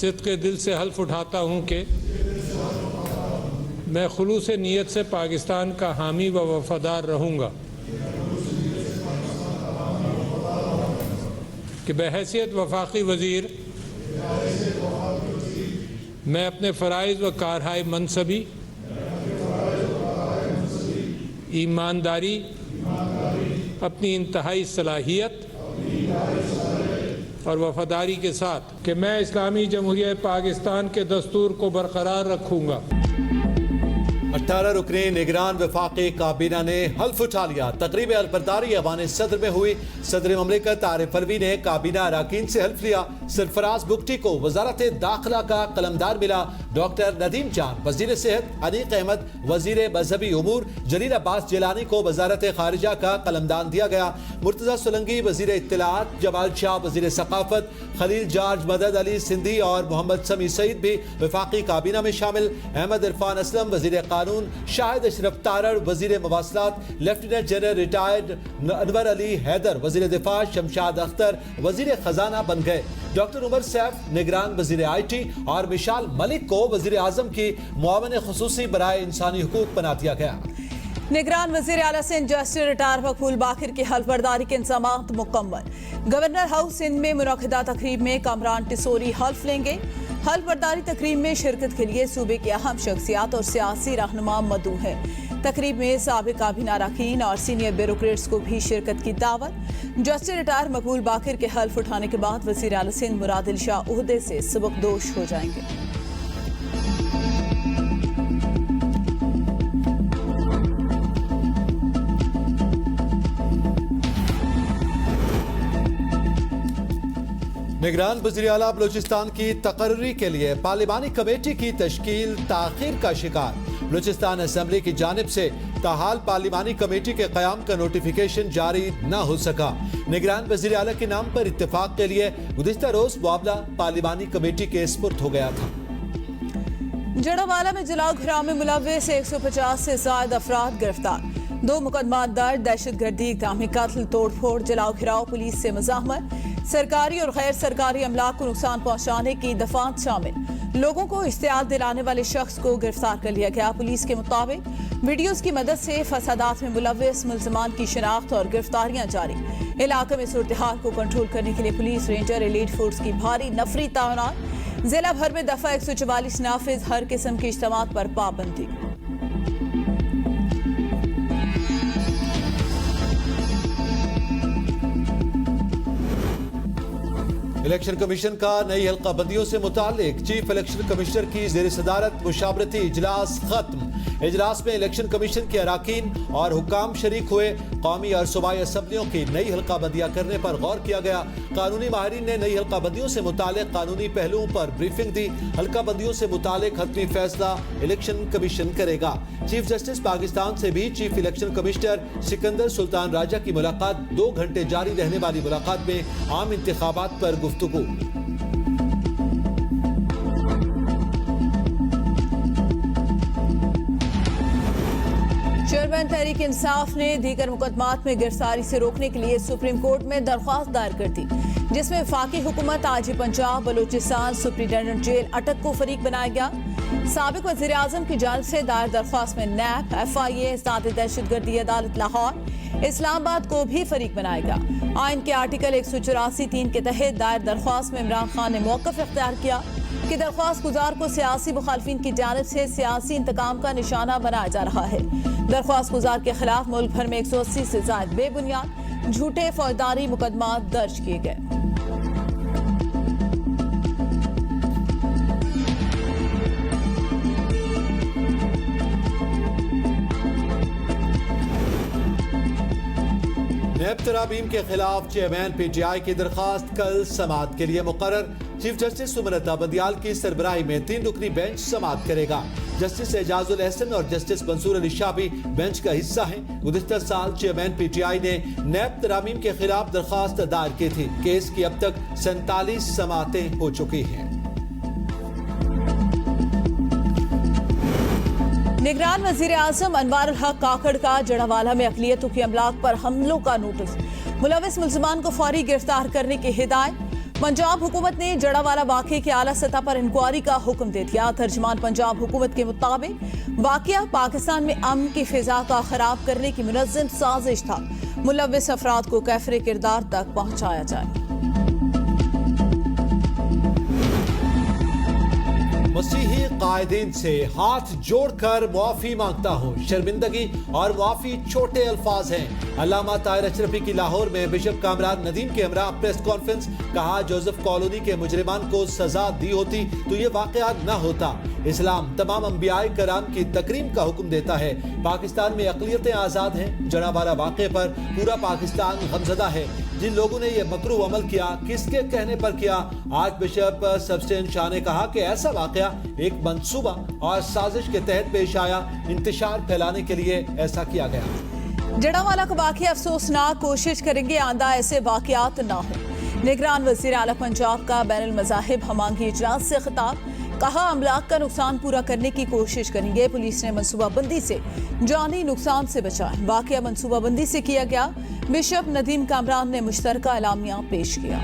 सिद्क़े दिल से हल्फ उठाता हूँ कि मैं खुलूस नीयत से पाकिस्तान का हामी व वफादार रहूँगा कि बहैसियत वफाकी वज़ीर मैं अपने फ़राइज़ व कारहाय मनसबी ईमानदारी अपनी इंतहाई सलाहियत और वफादारी के साथ कि मैं इस्लामी जमहूरिया पाकिस्तान के दस्तूर को बरकरार रखूँगा। 18 रुकनी निगरान वफाकी काबीना ने हल्फ उठा लिया। तकरीब अलबरदारी अवान सदर में हुई। सदर ममलिकत आरिफ अलवी ने काबीना अराकीन से हल्फ लिया। सरफराज बुगटी को वजारत दाखिला का कलमदार मिला। डॉक्टर नदीम जान वजीर सेहत, अनीक अहमद वजीर मजहबी उमूर, जलील अब्बास जिलानी को वजारत खारिजा का कलमदान दिया गया। मुर्तजा सोलंकी वजीर इत्तलात, जमाल शाह वजीर सकाफत, खलील जार्ज, मदद अली सिंधी और मोहम्मद समी सईद भी वफाकी काबीना में शामिल। अहमद इरफान असलम वजीर कानून, शाहिद अशरफ तारड़ वजीर मवासलात, lieutenant general retired Anwar Ali Haider वजीर दिफा, शमशाद अख्तर वजीर खजाना बन गए। डॉक्टर उमर सैफ निगरान वजीर IT और मिशाल मलिक को वजीर आजम की मुआवन खुसूसी बराए इंसानी हुकूक बना दिया गया। निगरान वजीर आला सिंध जस्टिस रिटायर मकबूल बाकिर की हल्फबरदारी के इंतजामात मुकम्मल। गवर्नर हाउस सिंध में मुनअक़िदा तकरीब में कामरान टिसोरी हल्फ लेंगे। हल्फबरदारी तकरीब में शिरकत के लिए सूबे के अहम शख्सियात और सियासी रहनुमा मदऊ हैं। तकरीब में साबिक़ काबीना अरकान और सीनियर ब्यूरोक्रेट्स को भी शिरकत की दावत। जस्टिस रिटायर मकबूल बाकिर के हल्फ उठाने के बाद वज़ीर आला सिंध मुरादिल शाह ओहदे से सबकदोश हो जाएंगे। निगरान वज़ीर आला बलूचिस्तान की तकर्री के लिए पार्लिमानी कमेटी की तश्कील ताखीर का शिकार। बलूचिस्तान असेंबली की जानिब से ताहाल पार्लिमानी कमेटी के क़याम का नोटिफिकेशन जारी न हो सका। निगरान वज़ीर आला के नाम पर इत्तेफाक के लिए गुज़िश्ता रोज मामला पार्लिमानी कमेटी के सुपुर्द हो गया था। जड़ावाला में जलाओ घराव में मुलव्विस 150 से ज्यादा अफराद गिरफ्तार। 2 मुकदमा दर्ज, दहशतगर्दी, इक़दामी कत्ल, तोड़फोड़, जलाओ घिराव, पुलिस से मज़ाहमत, सरकारी और गैर सरकारी अमलाक को नुकसान पहुंचाने की दफात शामिल। लोगों को इश्तियाल दिलाने वाले शख्स को गिरफ्तार कर लिया गया। पुलिस के मुताबिक वीडियोस की मदद से फसादात में मुलव्विस मुल्ज़िमान की शिनाख्त और गिरफ्तारियां जारी। इलाके में सूरत हाल को कंट्रोल करने के लिए पुलिस, रेंजर, एलीट फोर्स की भारी नफरी तैनात। जिला भर में दफा 144 नाफिज, हर किस्म के इज्तिमात पर पाबंदी। इलेक्शन कमीशन का नई हल्काबंदियों से मुतालिक चीफ इलेक्शन कमिश्नर की ज़ेर सदारत मुशावरती इजलास खत्म। इजलास में इलेक्शन कमीशन के अराकीन और हुक्काम शरीक हुए। कौमी और सूबाई असम्बलियों की नई हल्काबंदियाँ करने पर गौर किया गया। कानूनी माहिरीन ने नई हल्काबंदियों से मुतालिक कानूनी पहलुओं पर ब्रीफिंग दी। हल्काबंदियों से मुतालिक हतमी फैसला इलेक्शन कमीशन करेगा। चीफ जस्टिस पाकिस्तान से भी chief election commissioner Sikandar Sultan Raja की मुलाकात। 2 घंटे जारी रहने वाली मुलाकात में आम इंतखाबात पर गुफ्तगू। चेयरमैन तहरीक इंसाफ ने दीगर मुकदमात में गिरफ्तारी से रोकने के लिए सुप्रीम कोर्ट में दरख्वास्त दायर कर दी, जिसमें वफाकी हुकूमत, आजी पंजाब, बलूचिस्तान सुप्रीटेंडेंट जेल अटक को फरीक बनाया गया। साबिक वज़ीर आज़म की जानिब से दायर दरख्वास्त में नैब, FIA, इस्ताद दहशतगर्दी अदालत लाहौर, इस्लामाबाद को भी फरीक बनाया गया। आइन के आर्टिकल 184(3) के तहत दायर दरख्वास्त में इमरान खान ने मौक़िफ़ इख्तियार किया कि दरख्वास्त गुजार को सियासी मुखालफिन की जानिब से सियासी इंतकाम का निशाना बनाया जा रहा है। दरख्वास्त गुजार के खिलाफ मुल्क भर में 180 से ज्यादा बेबुनियाद झूठे फौजदारी मुकदमा दर्ज किए गए। नैब तरामीम के खिलाफ चेयरमैन PTI की दरखास्त कल समाअत के लिए मुकर्रर। चीफ जस्टिस सुमनता बंदियाल की सरबराही में 3 रुकनी बेंच समाअत करेगा। जस्टिस एजाजुल एहसन और जस्टिस मंसूर अली शाह भी बेंच का हिस्सा हैं। गुज़िश्ता साल चेयरमैन PTI ने नैब तरामीम के खिलाफ दरखास्त दायर की थी। केस की अब तक 47 समाअतें हो चुकी हैं। निगरान वज़ीर आज़म अनवारुल हक काकड़ का जड़ावाला में अक़लियतों की अमलाक पर हमलों का नोटिस। मुलव्विस मुल्ज़िमान को फौरी गिरफ्तार करने की हिदायत। पंजाब हुकूमत ने जड़ावाला वाक़े के आला सतह पर इंक्वायरी का हुक्म दे दिया। तर्जमान पंजाब हुकूमत के मुताबिक वाक़या पाकिस्तान में अमन की फिजा का खराब करने की मुनज़्ज़म साजिश था। मुलव्विस अफराद को कैफरे किरदार तक पहुंचाया जाए। मसीही कायदीन से हाथ जोड़कर मुआफी मांगता हूँ। शर्मिंदगी और मुआफी छोटे अल्फाज हैं। अल्लामा ताहिर अशरफी की लाहौर में बिशप कामरान नदीम के हमरा प्रेस कॉन्फ्रेंस। कहा, जोसेफ कॉलोनी के मुजरिमान को सजा दी होती तो ये वाकया न होता। इस्लाम तमाम अंबियाए कराम की तकरीम का हुक्म देता है। पाकिस्तान में अक़लियतें आज़ाद हैं। जड़ावाला वाक़े पर पूरा पाकिस्तान गमज़दा है। जिन लोगों ने यह मकरू अमल किया, किसके कहने पर किया? आज बिशप सबस्टेन शाह ने कहा कि ऐसा वाकया एक मंसूबा और साजिश के तहत पेश आया। इंतशार फैलाने के लिए ऐसा किया गया। जड़ावाला का वाकया अफसोसनाक, कोशिश करेंगे आंदा ऐसे वाकयात ना हो। निगरान वज़ीर आला पंजाब का बैनुल मज़ाहिब हमांगी इजलास से खिताब। कहा, अमलाक का नुकसान पूरा करने की कोशिश करेंगे। पुलिस ने मनसूबाबंदी से जानी नुकसान से बचाया। वाकया मनसूबाबंदी से किया गया। बिशप नदीम कामरान ने मुश्तरका एलामिया पेश किया।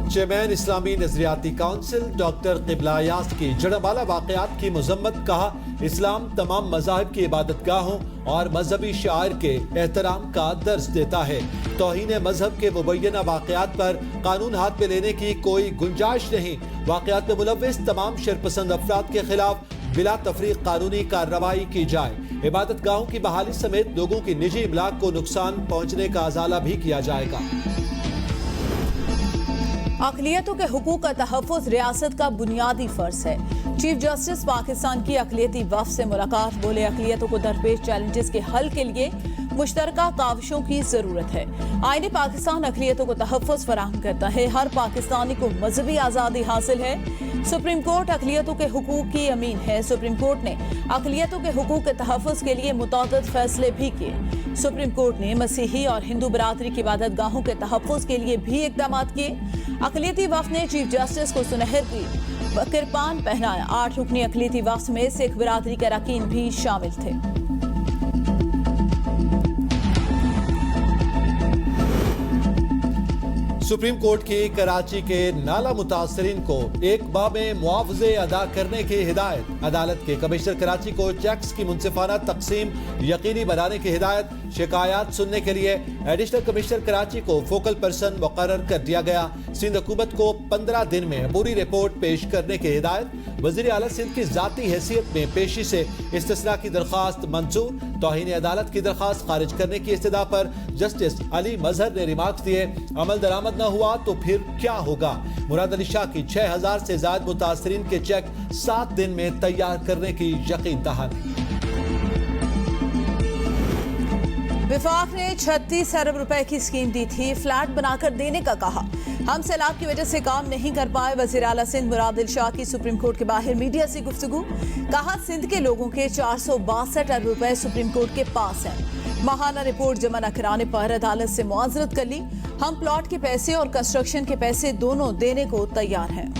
चेयरमैन इस्लामी नजरियाती काउंसिल डॉक्टर क़िबला यास की जड़ावाला वाक़यात की मज़म्मत। कहा, इस्लाम तमाम मज़ाहिब की इबादतगाहों और मजहबी शायर के एहतराम का दर्ज देता है। तौहीन मजहब के मुबैना वाक़यात पर कानून हाथ में लेने की कोई गुंजाइश नहीं। वाक़यात में मुलव्विस तमाम शरपसंद अफराद के खिलाफ बिला तफरीक कानूनी कार्रवाई की जाए। इबादतगाहों की बहाली समेत लोगों की निजी इमलाक को नुकसान पहुँचने का अजाला भी किया जाएगा। अक़लियतों के हुकूक का तहफ़्फ़ुज़ रियासत का बुनियादी फ़र्ज़ है। चीफ जस्टिस पाकिस्तान की अक़लियती वफ़द से मुलाकात। बोले, अक़लियतों को दरपेश चैलेंजेस के हल के लिए मुश्तरका काविशों की ज़रूरत है। आईने पाकिस्तान अक़लियतों को तहफ़्फ़ुज़ फराहम करता है। हर पाकिस्तानी को मजहबी आज़ादी हासिल है। सुप्रीम कोर्ट अक़लियतों के हुकूक की अमीन है। सुप्रीम कोर्ट ने अक़लियतों के हुकूक के तहफ़्फ़ुज़ के लिए मुतअद्दिद फैसले भी किए। सुप्रीम कोर्ट ने मसीही और हिंदू बरादरी की इबादतगाहों के तहफ़्फ़ुज़ के लिए भी इक़दामात किए। अक़लियती वफ़द ने चीफ जस्टिस को सुनहरी किरपान पहनाया। 8 रुकनी अक़लियती वफ़द में सिख बरादरी के अरकान भी शामिल थे। सुप्रीम कोर्ट की कराची के नाला मुतासरीन को एक माह में मुआवजे अदा करने की हिदायत। अदालत के कमिश्नर कराची को चेक्स की मुनसिफाना तकसीम यकीनी बनाने की हिदायत। शिकायत सुनने के लिए एडिशनल कमिश्नर कराची को फोकल पर्सन मुकर्रर कर दिया गया। सिंध हुकूमत को 15 दिन में पूरी रिपोर्ट पेश करने की हिदायत। वज़ीर आला सिंध की जाती हैसियत में पेशी से इस्तिस्ना की दरख्वास्त मंजूर। तौहीन अदालत की दरख्वास्त खारिज करने की इस्तदा पर जस्टिस अली मजहर ने रिमार्क्स दिए। अमल दरामद न हुआ तो फिर क्या होगा? मुराद अली शाह की 6000 से ज्यादा मुतासरीन के चेक 7 दिन में तैयार करने की यकीन दहानी। विफाक ने 36 अरब रुपए की स्कीम दी थी, फ्लैट बनाकर देने का कहा। हम सैलाब की वजह से काम नहीं कर पाए। वज़ीर आला सिंध मुराद अली शाह की सुप्रीम कोर्ट के बाहर मीडिया से गुफ्तगू। कहा, सिंध के लोगों के 462 अरब रुपए सुप्रीम कोर्ट के पास हैं। माहाना रिपोर्ट जमा न कराने पर अदालत से मुआज़रत कर ली। हम प्लॉट के पैसे और कंस्ट्रक्शन के पैसे दोनों देने को तैयार हैं।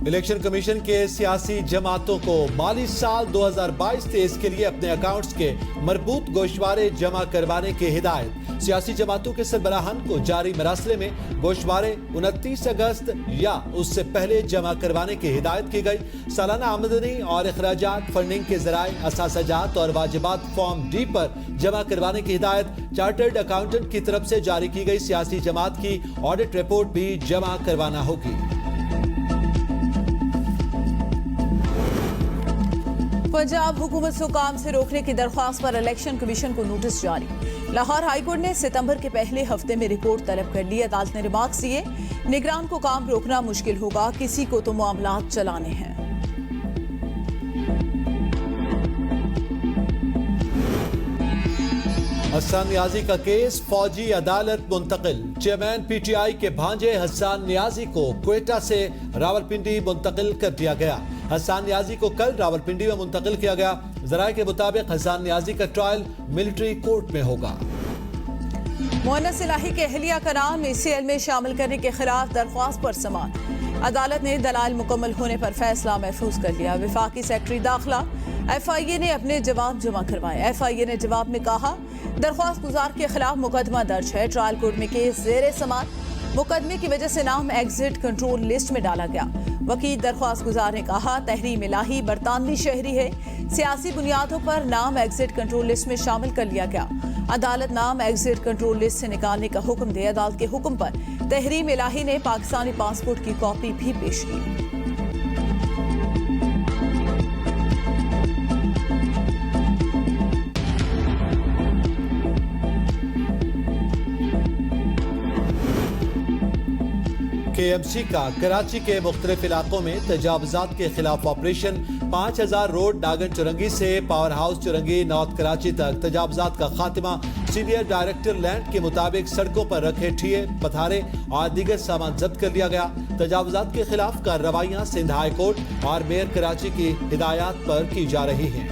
इलेक्शन कमीशन के सियासी जमातों को माली साल 2022-23 के लिए अपने अकाउंट्स के मरबूत गोशवारे जमा करवाने की हिदायत। सियासी जमातों के सरबराहान को जारी मरासले में गोशवारे 29 अगस्त या उससे पहले जमा करवाने की हिदायत की गई। सालाना आमदनी और अखराजात, फंडिंग के जराए, असासजात और वाजिबात फॉर्म डी पर जमा करवाने की हिदायत चार्टर्ड अकाउंटेंट की तरफ से जारी की गई। सियासी जमात की ऑडिट रिपोर्ट भी जमा करवाना होगी। पंजाब हुकूमत को काम से रोकने की दरख्वास्त पर इलेक्शन कमीशन को नोटिस जारी। लाहौर हाईकोर्ट ने सितंबर के पहले हफ्ते में रिपोर्ट तलब कर ली। अदालत ने रिमार्क्स दिए, निगरान को काम रोकना मुश्किल होगा, किसी को तो मामलात चलाने हैं। हसन नियाजी का केस फौजी अदालत मुंतकिल। चेयरमैन पीटीआई के भांजे हसन नियाजी को क्वेटा से रावलपिंडी मुंतकिल कर दिया गया। हसन नियाजी को कल रावलपिंडी में मुंतकिल किया गया। जराये के मुताबिक हसन नियाजी का ट्रायल मिलिट्री कोर्ट में होगा। मोहन्नस इलाही के अहलिया का नाम ECL में शामिल करने के खिलाफ दरख्वास्त पर समाअत। अदालत ने दलाल मुकम्मल होने पर फैसला महफूज कर लिया। वफाकी सेक्रेटरी दाखिला FIA ने अपने जवाब जमा करवाए। FIA ने जवाब में कहा, दरख्वास्त गुजार के खिलाफ मुकदमा दर्ज है। ट्रायल कोर्ट में केस ज़ेरे समाअत। मुकदमे की वजह से नाम एग्जिट कंट्रोल लिस्ट में डाला गया। वकील दरख्वास्त गुजार ने कहा, तहरीम इलाही बरतानवी शहरी है। सियासी बुनियादों पर नाम एग्जिट कंट्रोल लिस्ट में शामिल कर लिया गया। अदालत नाम एग्जिट कंट्रोल लिस्ट से निकालने का हुक्म दे। अदालत के हुक्म पर तहरीम इलाही ने पाकिस्तानी पासपोर्ट की कॉपी भी पेश की। KMC का कराची के मुख्तलिफ इलाकों में तजावुजात के खिलाफ ऑपरेशन। 5000 रोड नागन चुरंगी से power house Chowrangi north Karachi तक तजावुजात का खात्मा। सीनियर डायरेक्टर लैंड के मुताबिक सड़कों पर रखे ठिये पथारे और दीगर सामान जब्त कर लिया गया। तजावुजात के खिलाफ कार्रवाइयां सिंध हाई कोर्ट और मेयर कराची की हिदायत पर की जा रही हैं।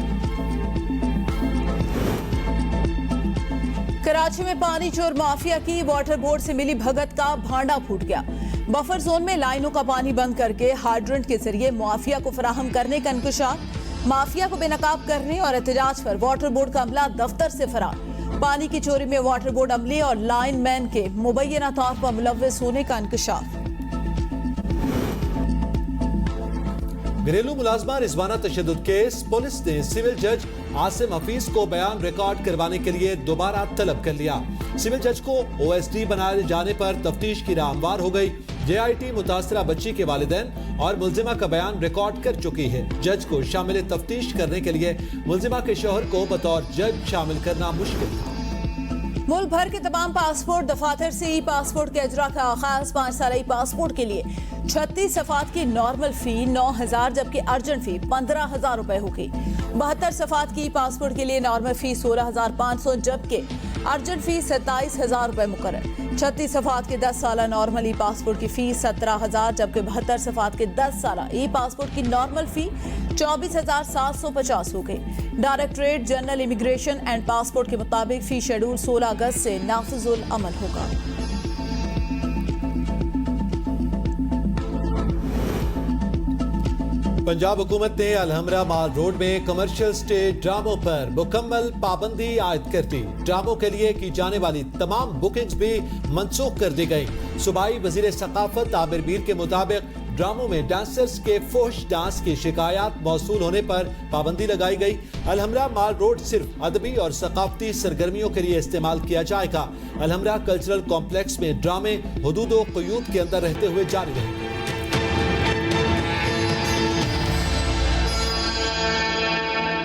कराची में पानी चोर माफिया की वाटर बोर्ड से मिली भगत का भांडा फूट गया। बफर जोन में लाइनों का पानी बंद करके हाइड्रेंट के जरिए माफिया को फराहम करने का इंकशाफ। माफिया को बेनकाब करने और एहतजाज पर वाटर बोर्ड का अमला दफ्तर से फरार। पानी की चोरी में वाटर बोर्ड अमले और लाइन मैन के मुबैना तौर पर मुलव्वस होने का इंकशाफ। घरेलू मुलाजमा रिजवाना तशद्दुद केस। पुलिस ने सिविल जज आसिम हफीज को बयान रिकॉर्ड करवाने के लिए दोबारा तलब कर लिया। सिविल जज को OSD बनाए जाने पर तफ्तीश की राह हमवार हो गई। JIT मुतासरा बच्ची के वालिदैन और मुलजिमा का बयान रिकॉर्ड कर चुकी है। जज को शामिल तफ्तीश करने के लिए मुलजिमा के शौहर को बतौर जज शामिल करना मुश्किल था। मुल्क भर के तमाम पासपोर्ट दफातर से ई पासपोर्ट के अजरा का आगाज। 5 साल ई पासपोर्ट के लिए 36 सफ़ात की नॉर्मल फी 9000 जबकि अर्जेंट फी 15000 रुपए होगी। 72 सफ़ात की पासपोर्ट के लिए नॉर्मल फी 16500 जबकि अर्जेंट फी 27000 रुपए मुकर्रर। 36 सफ़ात के 10 साल नॉर्मल ई पासपोर्ट की फी 17000 जबकि 72 सफ़ात के 10 साल ई पासपोर्ट की नॉर्मल फी 24750 हो गई। Directorate general immigration and passport के मुताबिक फी शेड्यूल 16 अगस्त से नाफिजुल अमल होगा। पंजाब हुकूमत ने अलहमरा माल रोड में कमर्शियल स्टेज ड्रामों पर मुकम्मल पाबंदी आयद कर दी। ड्रामों के लिए की जाने वाली तमाम बुकिंग्स भी मनसूख कर दी गई। सूबाई वजीर सकाफत आमिर मीर के मुताबिक ड्रामों में डांसर्स के फोश डांस की शिकायत मौसूल होने पर पाबंदी लगाई गई। अलहमरा माल रोड सिर्फ अदबी और सकाफती सरगर्मियों के लिए इस्तेमाल किया जाएगा। अलहमरा कल्चरल कॉम्प्लेक्स में ड्रामे हुदूद व क़यूद के अंदर रहते हुए जारी रहेंगे।